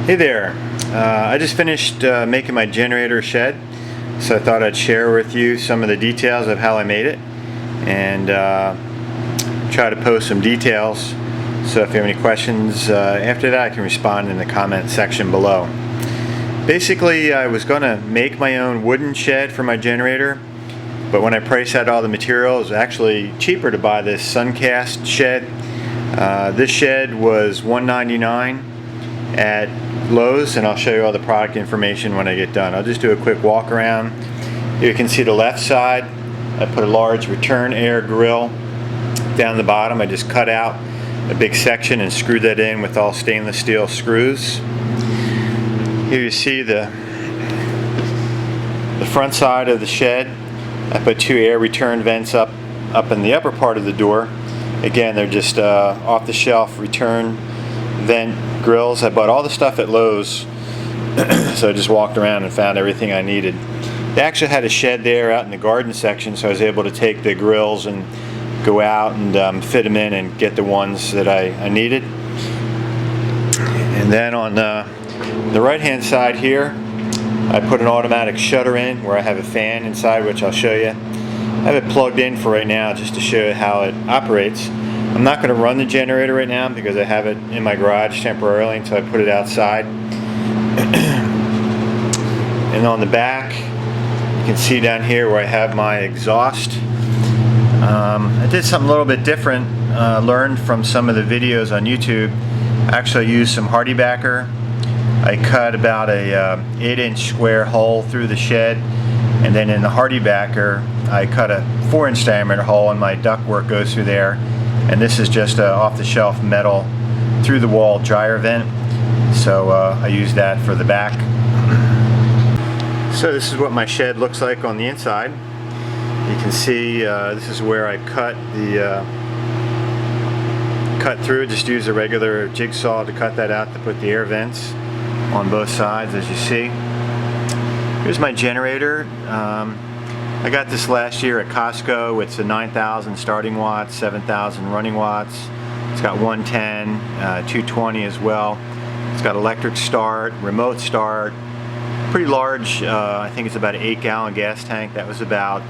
Hey there, I just finished making my generator shed, so I thought I'd share with you some of the details of how I made it and try to post some details, so if you have any questions after that I can respond in the comment section below. Basically, I was going to make my own wooden shed for my generator, but when I priced out all the materials, it was actually cheaper to buy this Suncast shed. This shed was $199 at Lowe's, and I'll show you all the product information when I get done. I'll just do a quick walk around. Here you can see the left side. I put a large return air grill down the bottom. I just cut out a big section and screwed that in with all stainless steel screws. Here you see the front side of the shed. I put two air return vents up in the upper part of the door. Again, they're just off-the-shelf return vent grills. I bought all the stuff at Lowe's, so I just walked around and found everything I needed. They actually had a shed there out in the garden section, so I was able to take the grills and go out and fit them in and get the ones that I needed. And then on the right hand side here, I put an automatic shutter in where I have a fan inside, which I'll show you. I have it plugged in for right now just to show you how it operates. I'm not going to run the generator right now because I have it in my garage temporarily until I put it outside. And on the back, you can see down here where I have my exhaust. I did something a little bit different, learned from some of the videos on YouTube. I actually used some HardieBacker. I cut about a 8-inch square hole through the shed, and then in the HardieBacker I cut a 4-inch diameter hole, and my ductwork goes through there. And this is just off-the-shelf metal through the wall dryer vent, so I use that for the back. So this is what my shed looks like on the inside. You can see this is where I cut through. Just use a regular jigsaw to cut that out to put the air vents on both sides, as you see. Here's my generator. I got this last year at Costco. It's a 9,000 starting watts, 7,000 running watts. It's got 110, 220 as well. It's got electric start, remote start, pretty large. I think it's about an 8-gallon gas tank. That was about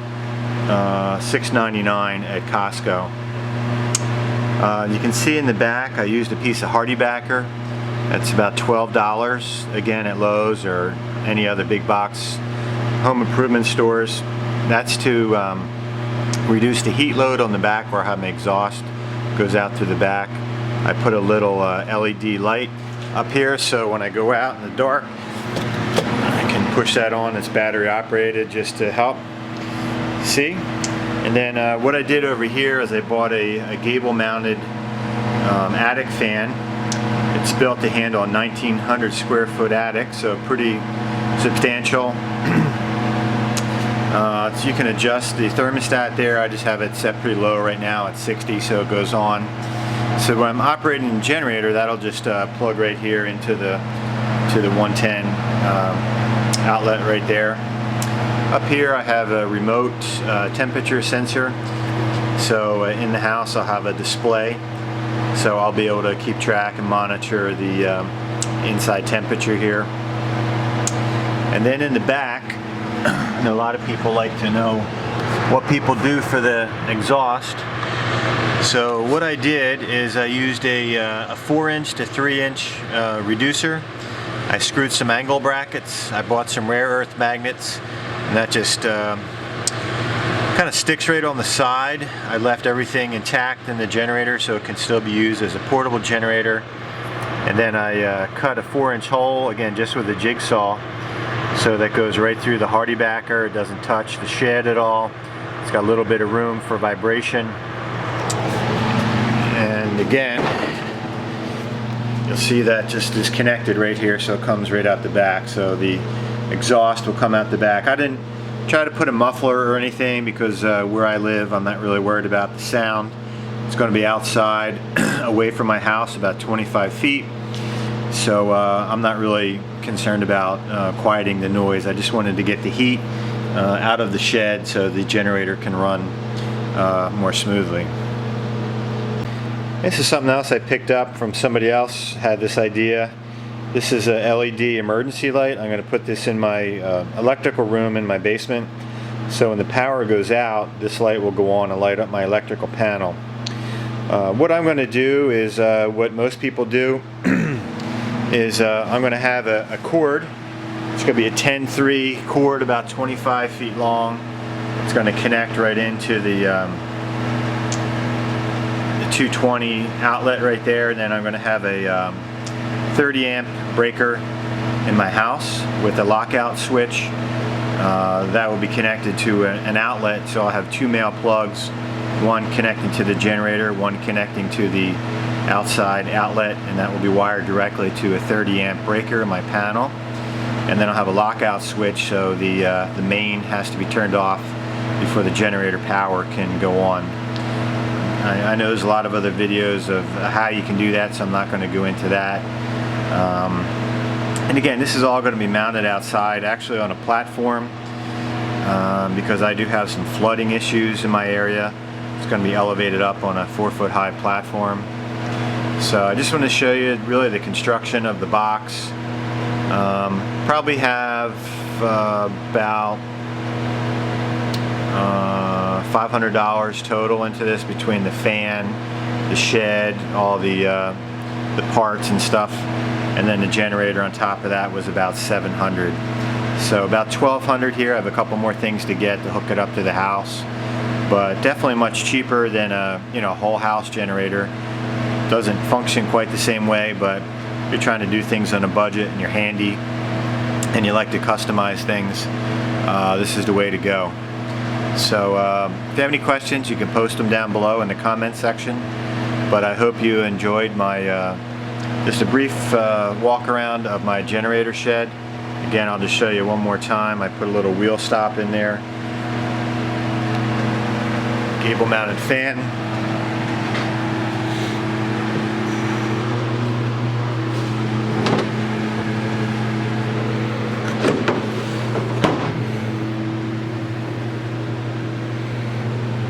$6.99 at Costco. You can see in the back I used a piece of HardieBacker. That's about $12, again at Lowe's or any other big box home improvement stores. That's to reduce the heat load on the back where I have my exhaust goes out through the back. I put a little LED light up here, so when I go out in the dark I can push that on. It's battery operated just to help see. And then what I did over here is I bought a gable mounted attic fan. It's built to handle a 1,900 square foot attic, so pretty substantial. So you can adjust the thermostat there. I just have it set pretty low right now at 60, so it goes on. So when I'm operating the generator, that'll just plug right here into the 110 outlet right there. Up here I have a remote temperature sensor. So in the house I'll have a display, so I'll be able to keep track and monitor the inside temperature here. And then in the back, I know a lot of people like to know what people do for the exhaust. So what I did is I used a 4-inch to 3-inch reducer. I screwed some angle brackets. I bought some rare earth magnets, and that just kind of sticks right on the side. I left everything intact in the generator so it can still be used as a portable generator. And then I cut a 4-inch hole, again just with a jigsaw, so that goes right through the HardieBacker. It doesn't touch the shed at all. It's got a little bit of room for vibration. And again, you'll see that just is connected right here, so it comes right out the back. So the exhaust will come out the back. I didn't try to put a muffler or anything because where I live, I'm not really worried about the sound. It's going to be outside, away from my house, about 25 feet. So I'm not really concerned about quieting the noise. I just wanted to get the heat out of the shed so the generator can run more smoothly. This is something else I picked up from somebody else. Had this idea. This is a LED emergency light. I'm going to put this in my electrical room in my basement. So when the power goes out, this light will go on and light up my electrical panel. What I'm going to do is what most people do is I'm going to have a cord. It's going to be a 10-3 cord about 25 feet long. It's going to connect right into the 220 outlet right there, and then I'm going to have a 30 amp breaker in my house with a lockout switch that will be connected to an outlet. So I'll have two male plugs, one connecting to the generator, one connecting to the outside outlet, and that will be wired directly to a 30 amp breaker in my panel. And then I'll have a lockout switch, so the main has to be turned off before the generator power can go on. I know there's a lot of other videos of how you can do that, so I'm not going to go into that. And again, this is all going to be mounted outside, actually on a platform, because I do have some flooding issues in my area. It's going to be elevated up on a 4-foot high platform. So I just want to show you really the construction of the box. Probably have about $500 total into this, between the fan, the shed, all the parts and stuff, and then the generator on top of that was about $700. So about $1,200 here. I have a couple more things to get to hook it up to the house, but definitely much cheaper than a whole house generator. Doesn't function quite the same way, but if you're trying to do things on a budget and you're handy and you like to customize things, this is the way to go. So if you have any questions, you can post them down below in the comment section. But I hope you enjoyed my just a brief walk around of my generator shed. Again, I'll just show you one more time. I put a little wheel stop in there, cable mounted fan.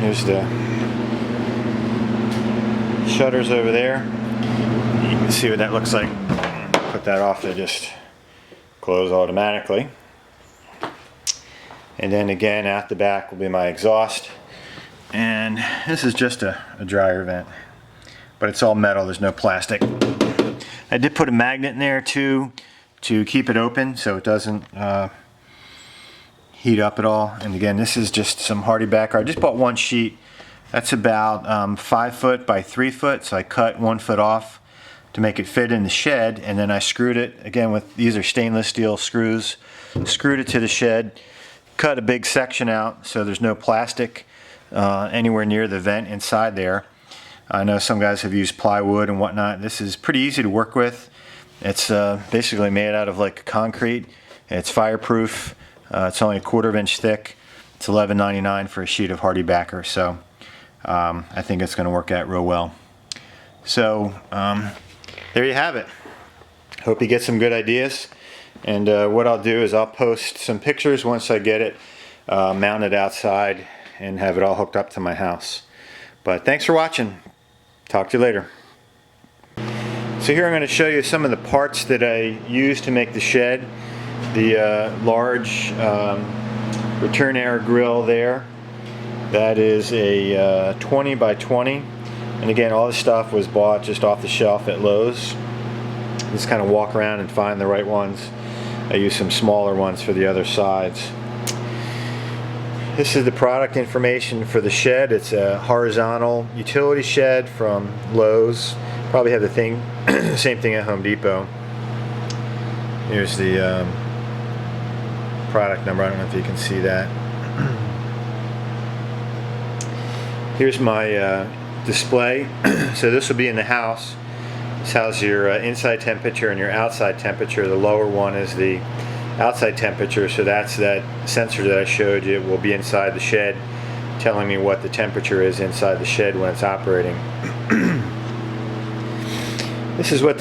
Here's the shutters over there. You can see what that looks like. Put that off, they just close automatically. And then again, at the back will be my exhaust. And this is just a dryer vent, but it's all metal, there's no plastic. I did put a magnet in there too to keep it open so it doesn't heat up at all. And again, this is just some HardieBacker. I just bought one sheet. That's about 5 foot by 3 foot, so I cut 1 foot off to make it fit in the shed, and then I screwed it again with, these are stainless steel screws, screwed it to the shed, cut a big section out so there's no plastic anywhere near the vent inside there. I know some guys have used plywood and whatnot. This is pretty easy to work with. It's basically made out of like concrete. It's fireproof. It's only a 1/4 inch thick. It's $11.99 for a sheet of HardieBacker, so I think it's going to work out real well. So there you have it. Hope you get some good ideas. And what I'll do is I'll post some pictures once I get it mounted outside and have it all hooked up to my house. But thanks for watching. Talk to you later. So here I'm going to show you some of the parts that I used to make the shed. The large return air grill there, that is a 20 by 20, and again, all this stuff was bought just off the shelf at Lowe's. Just kind of walk around and find the right ones. I use some smaller ones for the other sides. This is the product information for the shed. It's a horizontal utility shed from Lowe's. Probably have the same thing at Home Depot. Here's the product number. I don't know if you can see that. Here's my display. So this will be in the house. This has your inside temperature and your outside temperature. The lower one is the outside temperature, so that's that sensor that I showed you. Will be inside the shed, telling me what the temperature is inside the shed when it's operating. This is what